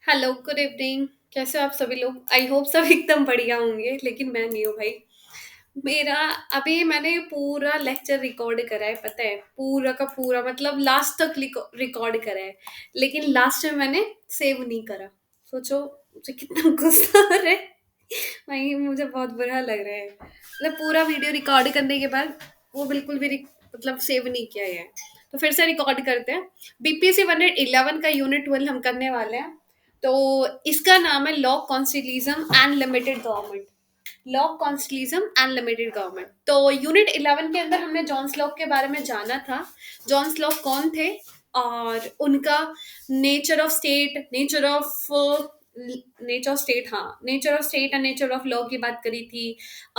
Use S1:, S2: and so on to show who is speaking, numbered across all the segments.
S1: Hello, good evening. कैसे हो आप सभी लोग? आई होप सब एकदम बढ़िया होंगे, लेकिन मैं नहीं हूँ भाई। मेरा अभी मैंने पूरा लेक्चर रिकॉर्ड करा है, पता है? पूरा का पूरा मतलब लास्ट तक रिकॉर्ड करा है, लेकिन लास्ट में मैंने सेव नहीं करा। सोचो मुझे कितना गुस्सा आ रहा है। भाई मुझे बहुत बुरा लग रहा है, मतलब पूरा वीडियो रिकॉर्ड करने के बाद वो बिल्कुल भी मतलब सेव नहीं किया है। तो फिर से रिकॉर्ड करते हैं। बीपीएससी 111 का यूनिट 12 हम करने वाले हैं। तो इसका नाम है law, constitutionalism and limited government. Law, constitutionalism and limited government. तो यूनिट 11 के अंदर हमने जॉन्स लॉक के बारे में जाना था। जॉन्स लॉक कौन थे और उनका nature of state, nature of state and nature of law की बात करी थी।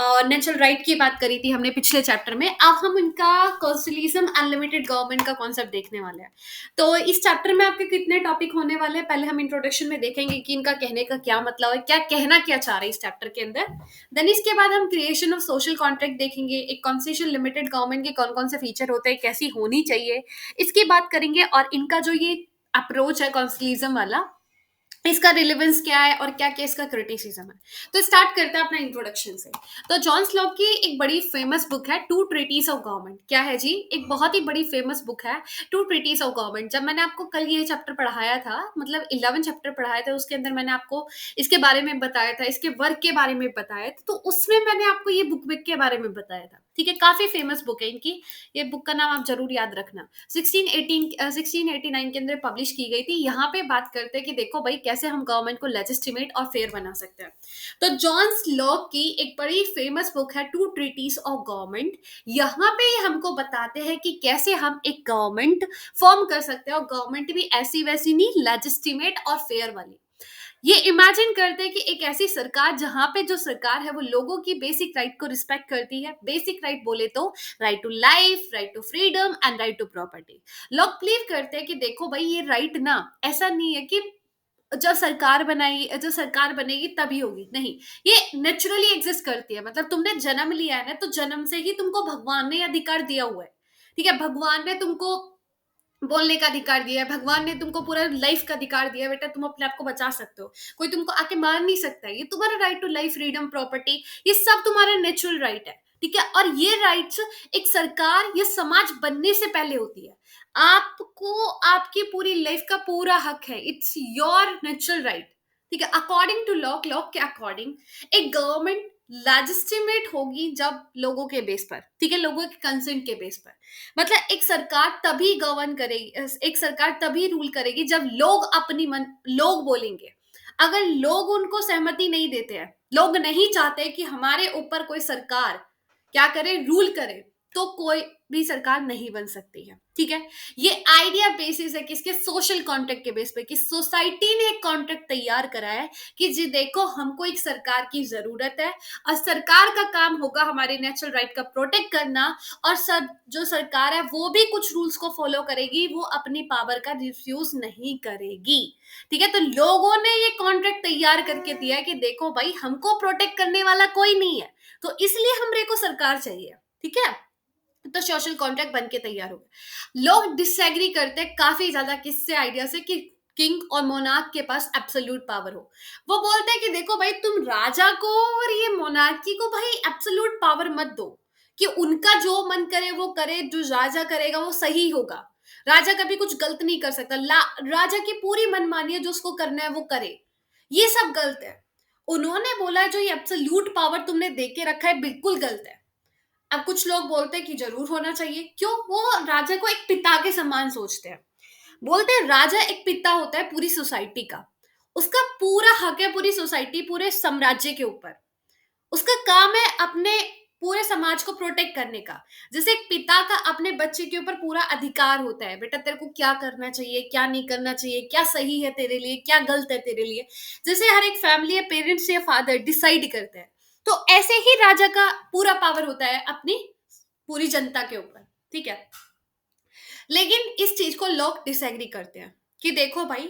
S1: नेचुरल राइट की बात करी थी हमने पिछले चैप्टर में। अब हम इनका कॉन्स्टिट्यूशनिज्म एंड लिमिटेड गवर्नमेंट का कॉन्सेप्ट देखने वाले हैं। तो इस चैप्टर में आपके कितने टॉपिक होने वाले हैं, पहले हम इंट्रोडक्शन में देखेंगे कि इनका कहने का क्या मतलब है, क्या कहना क्या चाह रहे हैं इस चैप्टर के अंदर। देन इसके बाद हम क्रिएशन ऑफ सोशल कॉन्ट्रैक्ट देखेंगे, एक कॉन्स्टिट्यूशन लिमिटेड गवर्नमेंट के कौन कौन से फीचर होते हैं, कैसी होनी चाहिए, इसकी बात करेंगे। और इनका जो ये अप्रोच है कॉन्स्टिट्यूशनिज्म वाला, इसका रिलेवेंस क्या है और क्या क्या इसका क्रिटिसिज्म है। तो स्टार्ट करते हैं अपना इंट्रोडक्शन से। तो जॉन्स लॉक की एक बड़ी फेमस बुक है टू ट्रीटीज ऑफ गवर्नमेंट। क्या है जी? एक बहुत ही बड़ी फेमस बुक है टू ट्रीटीज ऑफ गवर्नमेंट। जब मैंने आपको कल ये चैप्टर पढ़ाया था, मतलब 11 चैप्टर पढ़ाया था, उसके अंदर मैंने आपको इसके बारे में बताया था, इसके वर्क के बारे में बताया था। तो उसमें मैंने आपको ये बुक के बारे में बताया था। ठीक है, काफी फेमस बुक है इनकी। ये बुक का नाम आप जरूर याद रखना। 1689 के अंदर पब्लिश की गई थी। यहाँ पे बात करते हैं कि देखो भाई कैसे हम गवर्नमेंट को लेजिस्टिमेट और फेयर बना सकते हैं। तो जॉन्स लॉक की एक बड़ी फेमस बुक है टू ट्रीटीज ऑफ गवर्नमेंट। यहाँ पे ये हमको बताते हैं कि कैसे हम एक गवर्नमेंट फॉर्म कर सकते हैं, और गवर्नमेंट भी ऐसी वैसी नहीं, लेजिस्टिमेट और फेयर वाली। ये इमेजिन करते हैं कि एक ऐसी सरकार जहां पे जो सरकार है वो लोगों की बेसिक राइट को रिस्पेक्ट करती है। बेसिक राइट बोले तो right to life, right to freedom and right to property. लोग बिलीव करते हैं कि देखो भाई ये राइट ना, ऐसा नहीं है कि जब सरकार बनेगी तभी होगी, नहीं। ये नेचुरली एग्जिस्ट करती है। मतलब तुमने जन्म लिया है ना, तो जन्म से ही तुमको भगवान ने अधिकार दिया हुआ है। ठीक है, भगवान ने तुमको बोलने का अधिकार दिया है, भगवान ने तुमको पूरा लाइफ का अधिकार दिया है। बेटा तुम अपने आप को बचा सकते हो, कोई तुमको आके मार नहीं सकता है। ये तुम्हारा right to life, freedom, property, ये सब तुम्हारा नेचुरल राइट है। ठीक है, और ये राइट्स एक सरकार या समाज बनने से पहले होती है। आपको आपकी पूरी लाइफ का पूरा हक है, इट्स योर नेचुरल राइट। ठीक है, अकॉर्डिंग टू लॉ, लॉ के अकॉर्डिंग एक गवर्नमेंट लेजिस्टिमेट होगी जब लोगों के बेस पर, ठीक है, लोगों के कंसेंट के बेस पर। मतलब एक सरकार तभी गवर्न करेगी, एक सरकार तभी रूल करेगी जब लोग अपनी मन, लोग बोलेंगे। अगर लोग उनको सहमति नहीं देते हैं, लोग नहीं चाहते कि हमारे ऊपर कोई सरकार क्या करे, रूल करे, तो कोई भी सरकार नहीं बन सकती है। ठीक है, ये आइडिया बेसिस है किसके? सोशल कॉन्ट्रैक्ट के बेस पे, कि सोसाइटी ने एक कॉन्ट्रैक्ट तैयार करा है कि जी देखो हमको एक सरकार की जरूरत है, और सरकार का काम होगा हमारे नेचुरल राइट का प्रोटेक्ट करना। और सब जो सरकार है वो भी कुछ रूल्स को फॉलो करेगी, वो अपनी पावर का रिफ्यूज नहीं करेगी। ठीक है, तो लोगों ने ये कॉन्ट्रैक्ट तैयार करके दिया है कि देखो भाई हमको प्रोटेक्ट करने वाला कोई नहीं है, तो इसलिए हमरे को सरकार चाहिए। ठीक है, तो सोशल कॉन्ट्रैक्ट बन के तैयार हो गया। लोग डिसएग्री करते हैं काफी ज्यादा किससे, आइडिया से, कि किंग और मोनार्क के पास एब्सोल्यूट पावर हो। वो बोलते हैं कि देखो भाई तुम राजा को और ये मोनार्की को भाई एब्सोल्यूट पावर मत दो, कि उनका जो मन करे वो करे, जो राजा करेगा वो सही होगा। राजा कभी कुछ गलत नहीं कर सकता। राजा की पूरी मनमानी है, जो उसको करना है वो करे। ये सब गलत है। उन्होंने बोला जो ये एब्सोल्यूट पावर तुमने दे के रखा है बिल्कुल गलत है। अब कुछ लोग बोलते हैं कि जरूर होना चाहिए, क्यों? वो राजा को एक पिता के समान सोचते हैं। बोलते हैं राजा एक पिता होता है पूरी सोसाइटी का, उसका पूरा हक है पूरी सोसाइटी, पूरे साम्राज्य के ऊपर। उसका काम है अपने पूरे समाज को प्रोटेक्ट करने का। जैसे एक पिता का अपने बच्चे के ऊपर पूरा अधिकार होता है, बेटा तेरे को क्या करना चाहिए, क्या नहीं करना चाहिए, क्या सही है तेरे लिए, क्या गलत है तेरे लिए। जैसे हर एक फैमिली है, पेरेंट्स या फादर डिसाइड करते हैं, तो ऐसे ही राजा का पूरा पावर होता है अपनी पूरी जनता के ऊपर। ठीक है, लेकिन इस चीज को लोग डिसएग्री करते हैं कि देखो भाई,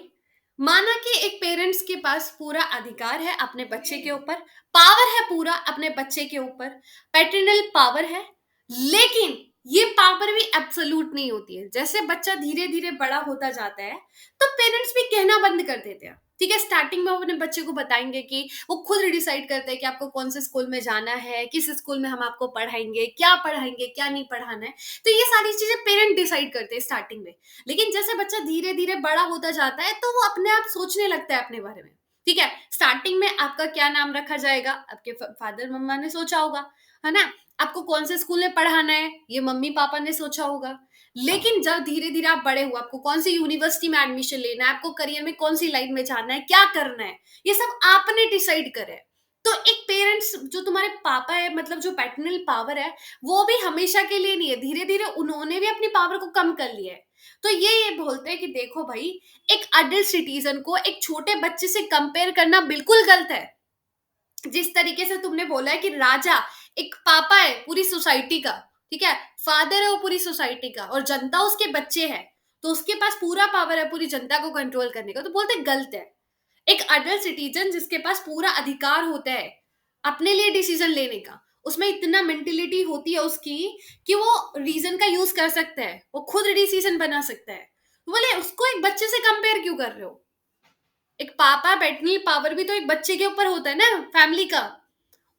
S1: माना कि एक पेरेंट्स के पास पूरा अधिकार है अपने बच्चे के ऊपर, पावर है पूरा अपने बच्चे के ऊपर, पैटर्नल पावर है, लेकिन ये पावर भी एब्सोल्यूट नहीं होती है। जैसे बच्चा धीरे धीरे बड़ा होता जाता है, तो पेरेंट्स भी कहना बंद कर देते हैं। ठीक है, स्टार्टिंग में वो अपने बच्चे को बताएंगे कि वो खुद डिसाइड करते हैं कि आपको कौन से स्कूल में जाना है, किस स्कूल में हम आपको पढ़ाएंगे, क्या नहीं पढ़ाना है। तो ये सारी चीजें पेरेंट डिसाइड करते हैं स्टार्टिंग में। लेकिन जैसे बच्चा धीरे धीरे बड़ा होता जाता है तो वो अपने आप सोचने लगता है अपने बारे में। ठीक है, स्टार्टिंग में आपका क्या नाम रखा जाएगा, आपके फादर मम्मा ने सोचा होगा, है ना। आपको कौन से स्कूल में पढ़ाना है, ये मम्मी पापा ने सोचा होगा। लेकिन जब धीरे धीरे आप बड़े हो, आपको कौन सी यूनिवर्सिटी में एडमिशन लेना है, आपको करियर में कौन सी लाइन में जाना है, क्या करना है, ये सब आपने डिसाइड करे। तो एक पेरेंट्स जो तुम्हारे पापा है, मतलब जो पैटर्नल पावर है, वो भी हमेशा के लिए नहीं है, धीरे धीरे उन्होंने भी अपनी पावर को कम कर लिया है। तो ये बोलते हैं कि देखो भाई, एक अडल्ट सिटीजन को एक छोटे बच्चे से कंपेयर करना बिल्कुल गलत है। जिस तरीके से तुमने बोला है कि राजा एक पापा है पूरी सोसाइटी का, ठीक है, फादर है वो पूरी सोसाइटी का, और जनता उसके बच्चे है, तो उसके पास पूरा पावर है पूरी जनता को कंट्रोल करने का, तो बोलते गलत है। एक अडल्ट सिटीजन जिसके पास पूरा अधिकार होता है अपने लिए डिसीजन लेने का, उसमें इतना मेंटेलिटी होती है उसकी कि वो रीजन का यूज कर सकता है, वो खुद डिसीजन बना सकता है। तो बोले उसको एक बच्चे से कंपेयर क्यों कर रहे हो। एक पापा पैटर्नल पावर भी तो एक बच्चे के ऊपर होता है ना, फैमिली का,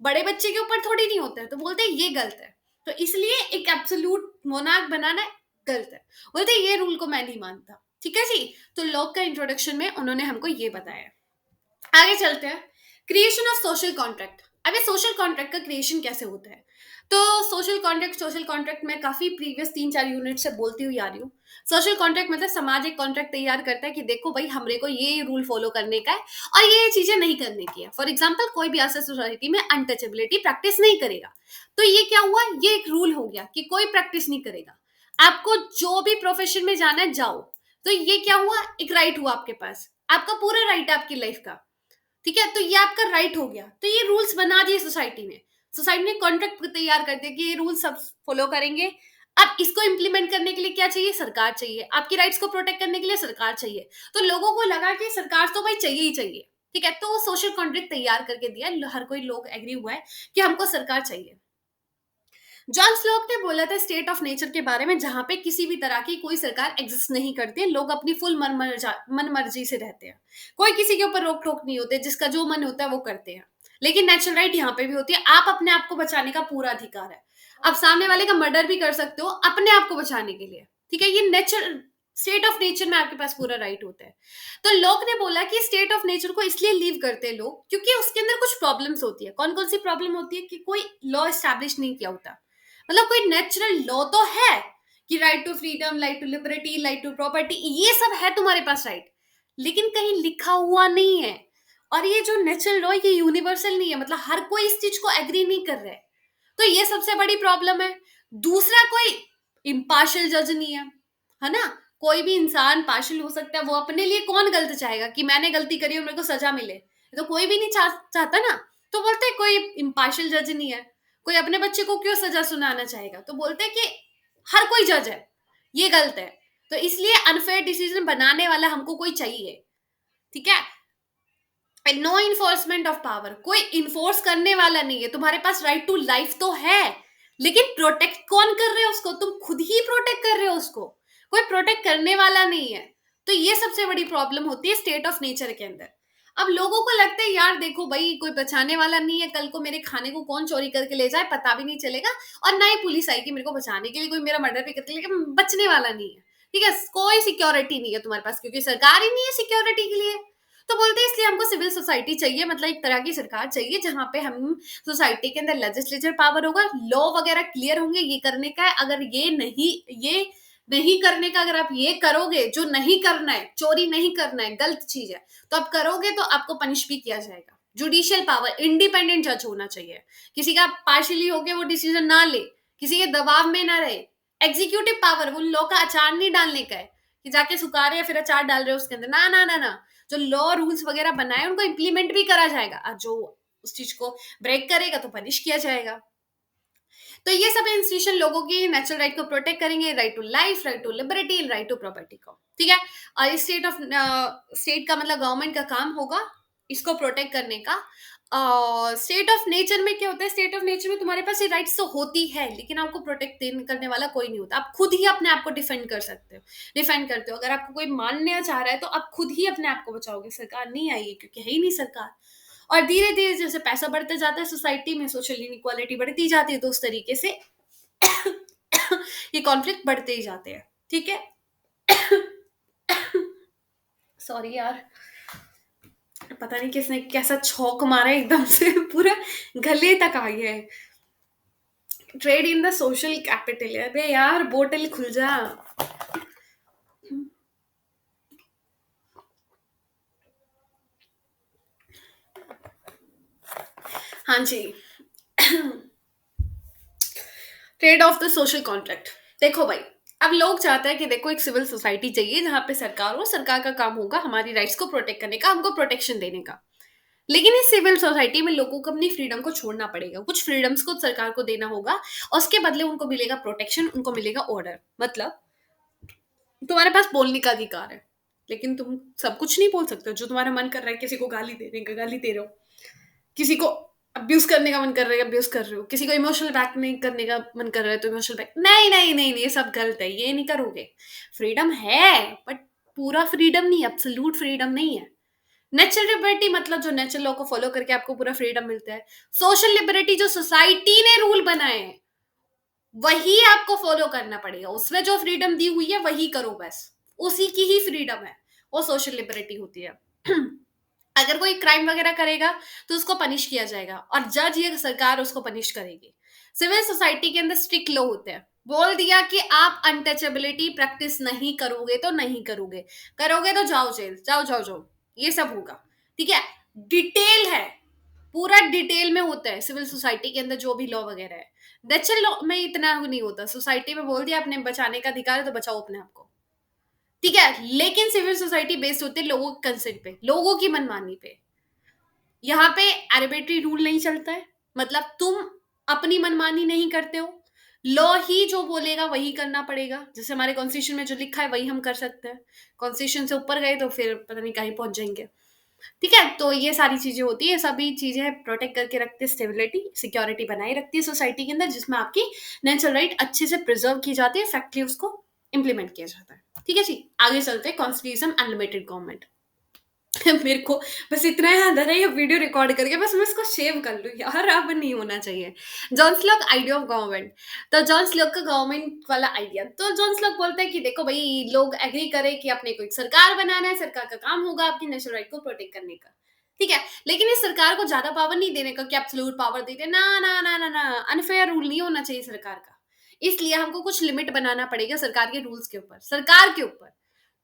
S1: बड़े बच्चे के ऊपर थोड़ी नहीं होता है। तो बोलते हैं ये गलत है। तो इसलिए एक एब्सोल्यूट मोनार्क बनाना गलत है। बोलते हैं ये रूल को मैं नहीं मानता। ठीक है जी। तो लॉक का इंट्रोडक्शन में उन्होंने हमको ये बताया। आगे चलते हैं। Creation of social contract. अब ये सोशल कॉन्ट्रैक्ट का क्रिएशन कैसे होता है। तो सोशल कॉन्ट्रैक्ट में काफी प्रीवियस 3-4 यूनिट से बोलती हुई आ रही हूँ। सोशल कॉन्ट्रैक्ट मतलब समाज एक कॉन्ट्रैक्ट तैयार करता है कि देखो भाई हमरे को ये रूल फॉलो करने का है और ये चीजें नहीं करने की है। फॉर एग्जाम्पल कोई भी ऐसा सोसाइटी में अनटचेबिलिटी प्रैक्टिस नहीं करेगा। तो ये क्या हुआ, ये एक रूल हो गया कि कोई प्रैक्टिस नहीं करेगा। आपको जो भी प्रोफेशन में जाना है जाओ। तो ये क्या हुआ, एक राइट हुआ आपके पास, आपका पूरा राइट है आपकी लाइफ का। ठीक है, तो ये आपका राइट हो गया। तो ये रूल्स बना दिए सोसाइटी ने। सोसाइटी ने कॉन्ट्रैक्ट तैयार कर दिया कि ये रूल सब फॉलो करेंगे। अब इसको इम्प्लीमेंट करने के लिए क्या चाहिए, सरकार चाहिए। आपकी राइट्स को प्रोटेक्ट करने के लिए सरकार चाहिए। तो लोगों को लगा कि सरकार तो भाई चाहिए ही चाहिए। ठीक है, तो वो सोशल कॉन्ट्रैक्ट तैयार करके दिया, हर कोई लोग एग्री हुआ है कि हमको सरकार चाहिए। जॉन स्लोक ने बोला था स्टेट ऑफ नेचर के बारे में, जहां पे किसी भी तरह की कोई सरकार एग्जिस्ट नहीं करती है, लोग अपनी फुल मन मर्जी से रहते हैं। कोई किसी के ऊपर रोक टोक नहीं होते, जिसका जो मन होता है वो करते हैं। लेकिन नेचुरल राइट यहाँ पे भी होती है, आप अपने आप को बचाने का पूरा अधिकार है। आप सामने वाले का मर्डर भी कर सकते हो अपने आप को बचाने के लिए। ठीक है, ये नेचर स्टेट ऑफ नेचर में आपके पास पूरा राइट होता है। तो लोग ने बोला कि स्टेट ऑफ नेचर को इसलिए लीव करते हैं लोग क्योंकि उसके अंदर कुछ प्रॉब्लम्स होती है। कौन कौन सी प्रॉब्लम होती है कि कोई लॉ एस्टैब्लिश नहीं किया होता। मतलब कोई नेचुरल लॉ तो है कि right to freedom, right to liberty, right to property, ये सब है तुम्हारे पास राइट, लेकिन कहीं लिखा हुआ नहीं है। और ये जो नेचुरल लॉ ये यूनिवर्सल नहीं है, मतलब हर कोई इस चीज को एग्री नहीं कर रहा है। तो ये सबसे बड़ी प्रॉब्लम है। दूसरा, कोई इम्पार्शियल जज नहीं है ना। कोई भी इंसान पार्शियल हो सकता है, वो अपने लिए कौन गलत चाहेगा कि मैंने गलती करी और मेरे को सजा मिले, ये तो कोई भी नहीं चाहता ना। तो बोलते हैं कोई इम्पार्शियल जज नहीं है, कोई अपने बच्चे को क्यों सजा सुनाना चाहेगा। तो बोलते हैं कि हर कोई जज है, ये गलत है। तो इसलिए अनफेयर डिसीजन बनाने वाला हमको कोई चाहिए। ठीक है, नो इन्फोर्समेंट ऑफ पावर, कोई इन्फोर्स करने वाला नहीं है। तुम्हारे पास राइट टू लाइफ तो है, लेकिन प्रोटेक्ट कौन कर रहे हो उसको, तुम खुद ही प्रोटेक्ट कर रहे हो उसको, कोई प्रोटेक्ट करने वाला नहीं है। तो ये सबसे बड़ी प्रॉब्लम होती है स्टेट ऑफ नेचर के अंदर। अब लोगों को लगता है यार देखो भाई कोई बचाने वाला नहीं है, कल को मेरे खाने को कौन चोरी करके ले जाए पता भी नहीं चलेगा, और ना ही पुलिस आएगी मेरे को बचाने के लिए, कोई मेरा मर्डर भी करके, लेकिन बचने वाला नहीं है। ठीक है, कोई सिक्योरिटी नहीं है तुम्हारे पास क्योंकि सरकार ही नहीं है सिक्योरिटी के लिए। तो बोलते हैं इसलिए हमको सिविल सोसाइटी चाहिए, मतलब एक तरह की सरकार चाहिए जहां पे हम सोसाइटी के अंदर लेजिस्लेचर पावर होगा, लॉ वगैरह क्लियर होंगे, ये करने का है, अगर ये नहीं करने का, अगर आप ये करोगे, जो नहीं करना है, चोरी नहीं करना है, गलत चीज है, तो आप करोगे तो आपको पनिश भी किया जाएगा। जुडिशियल पावर, इंडिपेंडेंट जज होना चाहिए, किसी का पार्शियली होके वो डिसीजन ना ले, किसी के दबाव में ना रहे। एग्जीक्यूटिव पावर, वो लॉ का अचार नहीं डालने का है कि जाके सुखा रहे हैं फिर अचार डाल रहे हो उसके अंदर, ना ना ना ना। जो लॉ रूल्स वगैरह बनाए उनको इम्प्लीमेंट भी करा जाएगा, और जो उस चीज को ब्रेक करेगा तो पनिश किया जाएगा। तो ये सब इंस्टीट्यूशन लोगों की नेचुरल राइट को प्रोटेक्ट करेंगे, right to life, right to liberty, right to property को। ठीक है, और स्टेट का मतलब गवर्नमेंट का काम होगा इसको प्रोटेक्ट करने का। स्टेट ऑफ नेचर में क्या होता है, स्टेट ऑफ नेचर में तुम्हारे पास ये राइट्स तो होती है, लेकिन आपको प्रोटेक्ट करने वाला कोई नहीं होता। आप खुद ही अपने आप को डिफेंड कर सकते हो, डिफेंड करते हो। अगर आपको कोई मारना चाह रहा है तो आप खुद ही अपने आप को बचाओगे, सरकार नहीं आएगी, क्योंकि है ही नहीं सरकार। और धीरे धीरे जैसे पैसा बढ़ता जाता है सोसाइटी में, सोशल इनइक्वालिटी बढ़ती जाती है, तो उस तरीके से ये कॉन्फ्लिक्ट बढ़ते ही जाते हैं। ठीक है। सॉरी यार, पता नहीं किसने कैसा छौंक मारा है, एकदम से पूरा गले तक आ गया है। Trade in the social capital, अरे यार बोतल खुल जा। हाँ जी। Trade of the social contract. देखो भाई, अब लोग चाहते हैं कि देखो एक सिविल सोसाइटी चाहिए जहां पे सरकार हो, सरकार का काम होगा हमारी राइट्स को प्रोटेक्ट करने का, हमको प्रोटेक्शन देने का। लेकिन इस सिविल सोसाइटी में लोगों को अपनी फ्रीडम को छोड़ना पड़ेगा, कुछ फ्रीडम्स को सरकार को देना होगा, और उसके बदले उनको मिलेगा प्रोटेक्शन, उनको मिलेगा ऑर्डर। मतलब तुम्हारे पास बोलने का अधिकार है, लेकिन तुम सब कुछ नहीं बोल सकते हो। जो तुम्हारा मन कर रहा है, किसी को गाली देने का गाली दे रहे हो, किसी को अब्यूज करने का मन कर रहा है, अब्यूज कर रहे हो, किसी को इमोशनल बैक नहीं करने का मन कर रहा है तो इमोशनल बैक, नहीं नहीं नहीं नहीं, ये सब गलत है, ये नहीं करोगे। फ्रीडम है, बट पूरा फ्रीडम नहीं, एब्सोल्यूट फ्रीडम नहीं है। नेचुरल लिबर्टी मतलब जो नेचुरल लॉ को फॉलो करके आपको पूरा फ्रीडम मिलता है। सोशल लिबर्टी जो सोसाइटी ने रूल बनाए हैं, वही आपको फॉलो करना पड़ेगा, उसमें जो फ्रीडम दी हुई है वही करो बस, उसी की ही फ्रीडम है, वो सोशल लिबर्टी होती है। अगर कोई क्राइम वगैरह करेगा तो उसको पनिश किया जाएगा, और जज या सरकार उसको पनिश करेगी। सिविल सोसाइटी के अंदर स्ट्रिक्ट लॉ होते हैं, बोल दिया कि आप अनटचेबिलिटी प्रैक्टिस नहीं करोगे तो नहीं करोगे, करोगे तो जाओ जेल, जाओ जाओ जाओ, ये सब होगा। ठीक है। डिटेल है, पूरा डिटेल में होता है सिविल सोसाइटी के अंदर जो भी लॉ वगैरह है। नेचुरल लॉ में इतना नहीं होता, सोसाइटी में बोल दिया अपने बचाने का अधिकार है तो बचाओ अपने आप को। ठीक है। लेकिन सिविल सोसाइटी बेस्ड होते हैं लोगों के कंसेंट पे, लोगों की मनमानी पे। यहाँ पे आर्बिट्री रूल नहीं चलता है, मतलब तुम अपनी मनमानी नहीं करते हो, लॉ ही जो बोलेगा वही करना पड़ेगा। जैसे हमारे कॉन्स्टिट्यूशन में जो लिखा है वही हम कर सकते हैं, कॉन्स्टिट्यूशन से ऊपर गए तो फिर पता नहीं कहीं पहुंच जाएंगे। ठीक है। तो ये सारी चीजें होती है, सभी चीजें प्रोटेक्ट करके रखती है, स्टेबिलिटी सिक्योरिटी बनाए रखती है सोसाइटी के अंदर, जिसमें आपकी नेचुरल राइट अच्छे से प्रिजर्व की जाती है, फैक्टली उसको इंप्लीमेंट किया जाता है। ठीक है जी, आगे चलते हैं। Constitution unlimited government. मेरे को बस इतना याद आ रहा है ये वीडियो रिकॉर्ड करके, बस मैं इसको सेव कर लूँ यार, अब नहीं होना चाहिए। John slog idea of government. तो जॉन स्लॉक का गवर्नमेंट वाला आइडिया, तो जॉन स्लॉक बोलता है कि देखो भाई, लोग एग्री करें कि अपने को एक सरकार बनाना है, सरकार का काम होगा आपकी नेशनल राइट को प्रोटेक्ट करने का। ठीक है। लेकिन इस सरकार को ज्यादा पावर नहीं देने का कि एब्सोल्यूट पावर दे दे, ना ना ना ना ना, अनफेयर रूल नहीं होना चाहिए सरकार का। इसलिए हमको कुछ लिमिट बनाना पड़ेगा सरकार के रूल्स के ऊपर, सरकार के ऊपर।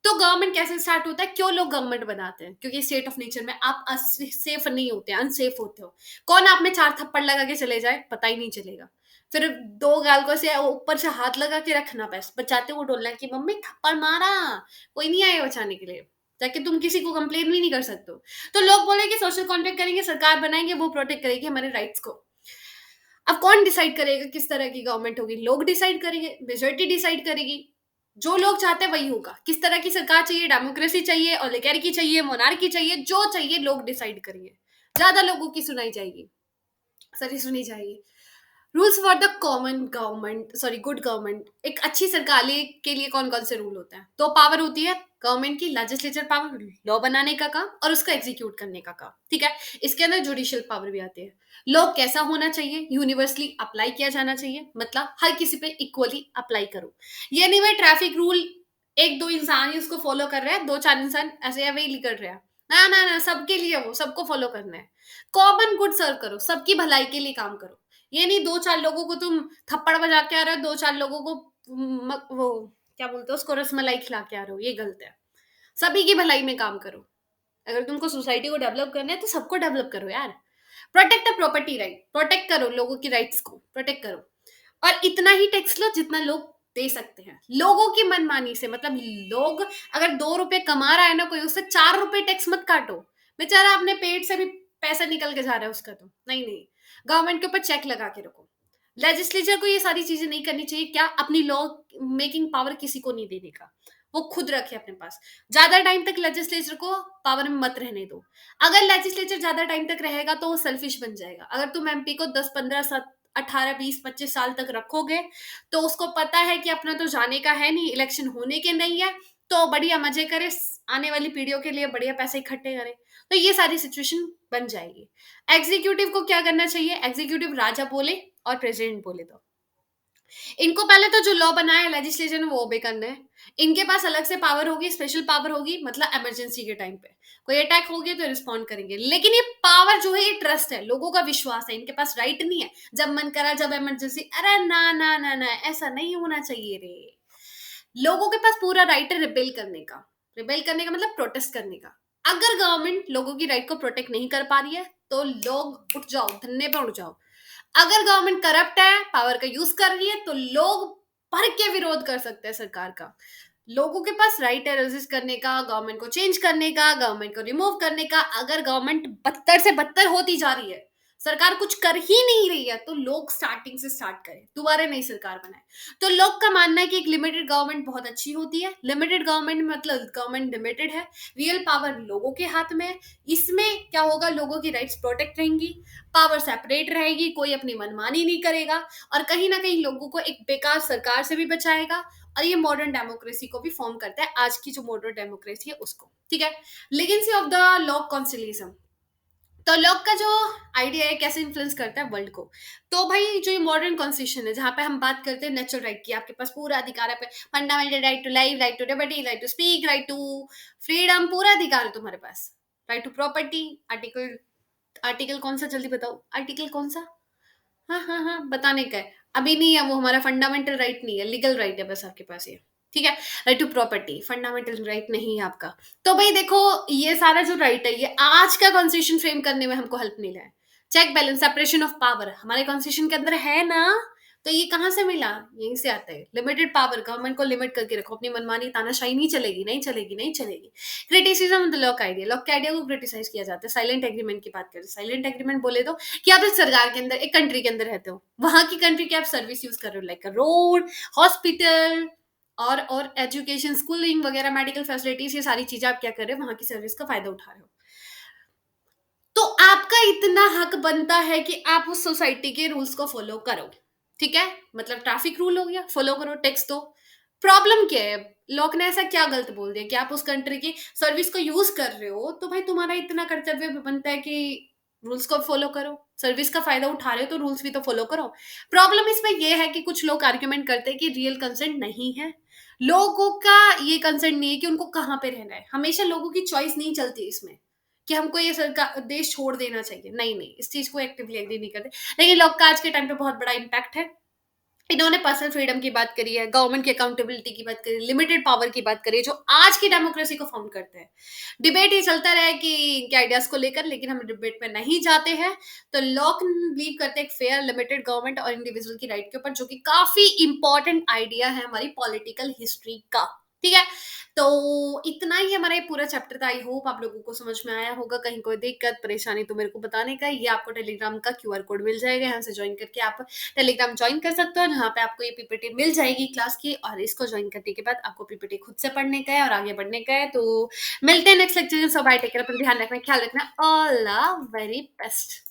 S1: तो गवर्नमेंट कैसे स्टार्ट होता है, क्यों लोग गवर्नमेंट बनाते हैं, क्योंकि स्टेट ऑफ नेचर में आप सेफ नहीं होते, अनसेफ होते हो। कौन आप में 4 थप्पड़ लगा के चले जाए, पता ही नहीं चलेगा। फिर 2 गाल को से ऊपर से हाथ लगा के रखना, बस बचाते हुए डोलना कि मम्मी थप्पड़ मारा, कोई नहीं आया बचाने के लिए, ताकि तुम किसी को कंप्लेन भी नहीं कर सकते हो। तो लोग बोले कि सोशल कॉन्ट्रैक्ट करेंगे, सरकार बनाएंगे, वो प्रोटेक्ट करेगी हमारे राइट्स को। अब कौन डिसाइड करेगा किस तरह की गवर्नमेंट होगी, लोग डिसाइड करेंगे, मेजोरिटी डिसाइड करेगी। जो लोग चाहते हैं वही होगा। किस तरह की सरकार चाहिए, डेमोक्रेसी चाहिए, ओलिगार्की चाहिए, मोनार्की चाहिए, जो चाहिए लोग डिसाइड करेंगे। ज्यादा लोगों की सुनाई जाएगी, सही सुनी जाएगी। Rules for the common government, sorry good government. एक अच्छी सरकार के लिए कौन कौन से रूल होते हैं, तो पावर होती है गवर्नमेंट की, लेजिस्लेचर पावर, लॉ बनाने का काम और उसको एग्जीक्यूट करने का काम। ठीक है। इसके अंदर जुडिशियल पावर भी आती है। लॉ कैसा होना चाहिए, यूनिवर्सली अप्लाई किया जाना चाहिए, मतलब हर किसी पे इक्वली अप्लाई करो। ये नहीं मैं ट्रैफिक रूल एक दो इंसान ही उसको फॉलो कर रहा है, 2-4 इंसान ऐसे या वही कर रहा है, ना ना ना, सबके लिए वो सबको फॉलो करना है। कॉमन गुड सर्व करो, सबकी भलाई के लिए काम करो। ये नहीं 2-4 लोगों को तुम थप्पड़ बजा के आ रहे हो, 2-4 लोगों को वो क्या बोलते हो उसको, रसमलाई खिला के आ रहे हो, ये गलत है। सभी की भलाई में काम करो। अगर तुमको सोसाइटी को डेवलप करना है तो सबको डेवलप करो यार। Protect a property right, protect करो लोगों की राइट्स को, प्रोटेक्ट करो। और इतना ही टैक्स लो जितना लोग दे सकते हैं, लोगों की मनमानी से। मतलब लोग अगर 2 रुपए कमा रहा है ना कोई, उससे 4 रुपए टैक्स मत काटो। बेचारा अपने पेट से भी पैसा निकल के जा रहा है उसका, तो नहीं नहीं, गवर्नमेंट के ऊपर चेक लगा के रखो। लेजिस्लेचर को ये सारी चीजें नहीं करनी चाहिए, क्या अपनी लॉ मेकिंग पावर किसी को नहीं देने का। वो खुद रखे अपने पास। ज्यादा टाइम तक लेजिस्लेचर को पावर में मत रहने दो। अगर लेजिस्लेचर ज्यादा टाइम तक रहेगा तो वो सेल्फिश बन जाएगा। अगर तुम एमपी को 10 15 18 20 25 साल तक रखोगे तो उसको पता है कि अपना तो जाने का है नहीं, इलेक्शन होने के नहीं है, तो बढ़िया मजे करे, आने वाली पीढ़ियों के लिए बढ़िया पैसे इकट्ठे करे। तो ये सारी सिचुएशन बन जाएगी। एग्जीक्यूटिव को क्या करना चाहिए? एग्जीक्यूटिव राजा बोले और प्रेसिडेंट बोले तो इनको पहले तो जो लॉ बनाया है लेजिस्लेचर ने वो ओबे करना है। इनके पास अलग से पावर होगी, स्पेशल पावर होगी, मतलब इमरजेंसी के टाइम पे कोई अटैक हो गया तो रिस्पॉन्ड करेंगे। लेकिन ये पावर जो है ये ट्रस्ट है, लोगों का विश्वास है, इनके पास राइट नहीं है जब मन करा जब इमरजेंसी। अरे ना ना ना ना, ऐसा नहीं होना चाहिए रे। लोगों के पास पूरा राइट है रिबेल करने का। रिबेल करने का मतलब प्रोटेस्ट करने का। अगर गवर्नमेंट लोगों की राइट को प्रोटेक्ट नहीं कर पा रही है तो लोग उठ जाओ, धरने पे उठ जाओ। अगर गवर्नमेंट करप्ट है, पावर का यूज कर रही है, तो लोग भर के विरोध कर सकते हैं सरकार का। लोगों के पास राइट है रेजिस्ट करने का, गवर्नमेंट को चेंज करने का, गवर्नमेंट को रिमूव करने का। अगर गवर्नमेंट बदतर से बदतर होती जा रही है, सरकार कुछ कर ही नहीं रही है, तो लोग स्टार्टिंग से स्टार्ट करें, दोबारा नई सरकार बनाए। तो लोग का मानना है कि एक लिमिटेड गवर्नमेंट बहुत अच्छी होती है। लिमिटेड गवर्नमेंट मतलब गवर्नमेंट लिमिटेड है, रियल पावर लोगों के हाथ में है। इसमें क्या होगा, लोगों की राइट्स प्रोटेक्ट रहेंगी, पावर सेपरेट रहेगी, कोई अपनी मनमानी नहीं करेगा, और कहीं ना कहीं लोगों को एक बेकार सरकार से भी बचाएगा। और ये मॉडर्न डेमोक्रेसी को भी फॉर्म करता है, आज की जो मॉडर्न डेमोक्रेसी है उसको। ठीक है। Legacy of the law constitution. तो लॉक का जो आइडिया है कैसे इन्फ्लुएंस करता है वर्ल्ड को। तो भाई जो ये मॉडर्न कॉन्स्टिट्यूशन है जहां पे हम बात करते हैं नेचुरल राइट की, आपके पास पूरा अधिकार है, fundamental right to life, right to liberty, right to speak, right to freedom, पूरा अधिकार है तुम्हारे पास। Right to property, article, article कौन सा जल्दी बताओ, आर्टिकल कौन सा? हाँ हाँ हाँ, बताने का है। अभी नहीं है वो, हमारा फंडामेंटल राइट नहीं है, लीगल राइट है बस आपके पास ये। ठीक है। Right to property fundamental right नहीं है आपका। तो भाई देखो, ये सारा जो राइट है ये आज का कॉन्स्टिट्यूशन फ्रेम करने में हमको हेल्प मिला है। Check balance separation of power हमारे कॉन्स्टिट्यूशन के अंदर है ना। तो ये कहाँ से मिला? यहीं से आता है। लिमिटेड पावर, गवर्नमेंट को लिमिट करके रखो, अपनी मनमानी तानाशाही नहीं चलेगी, नहीं चलेगी, नहीं चलेगी। Criticism of the lock idea, lock के आइडिया को क्रिटिसाइज किया जाता है। साइलेंट एग्रीमेंट की बात करें, साइलेंट एग्रीमेंट बोले तो कि आप इस सरकार के अंदर एक कंट्री के अंदर रहते हो, वहां की कंट्री की आप सर्विस यूज कर रहे हो, लाइक रोड, हॉस्पिटल और एजुकेशन, स्कूलिंग वगैरह, मेडिकल फैसिलिटीज, ये सारी चीजें आप क्या कर रहे हो, वहां की सर्विस का फायदा उठा रहे हो। तो आपका इतना हक बनता है कि आप उस सोसाइटी के रूल्स को फॉलो करो। ठीक है। मतलब ट्रैफिक रूल हो गया, फॉलो करो, टैक्स दो। प्रॉब्लम क्या है? लोग ने ऐसा क्या गलत बोल दिया कि आप उस कंट्री की सर्विस को यूज कर रहे हो, तो भाई तुम्हारा इतना कर्तव्य भी बनता है कि रूल्स को फॉलो करो। सर्विस का फायदा उठा रहे हो तो रूल्स भी तो फॉलो करो। प्रॉब्लम इसमें यह है कि कुछ लोग आर्ग्यूमेंट करते हैं कि रियल कंसेंट नहीं है। लोगों का ये कंसेंट नहीं है कि उनको कहाँ पे रहना है। हमेशा लोगों की चॉइस नहीं चलती इसमें कि हमको ये सरकार देश छोड़ देना चाहिए। नहीं नहीं, इस चीज को एक्टिवली एग्री नहीं करते। लेकिन लोग का आज के टाइम पे बहुत बड़ा इम्पैक्ट है। इन्होंने पर्सनल फ्रीडम की बात करी है, गवर्नमेंट की अकाउंटेबिलिटी की बात करी है, लिमिटेड पावर की बात करी है, जो आज की डेमोक्रेसी को फाउंड करते हैं। डिबेट ये चलता रहा है कि इनके आइडियाज को लेकर, लेकिन हम डिबेट में नहीं जाते हैं। तो लॉक बिलीव करते हैं एक फेयर लिमिटेड गवर्नमेंट और इंडिविजुअल की राइट के ऊपर, जो कि काफी इंपॉर्टेंट आइडिया है हमारी पॉलिटिकल हिस्ट्री का। ठीक है। तो इतना ही हमारा ये पूरा चैप्टर था। आई होप आप लोगों को समझ में आया होगा। कहीं कोई दिक्कत परेशानी तो मेरे को बताने का। ये आपको टेलीग्राम का क्यूआर कोड मिल जाएगा, यहाँ से ज्वाइन करके आप टेलीग्राम ज्वाइन कर सकते हो, जहाँ पे आपको ये पीपीटी मिल जाएगी क्लास की। और इसको ज्वाइन करने के बाद आपको पीपीटी खुद से पढ़ने का है और आगे बढ़ने का है। तो मिलते हैं नेक्स्ट लेक्चर में। सब बाय, टेक केयर, अपना ध्यान रखना, ख्याल रखना। All the very best.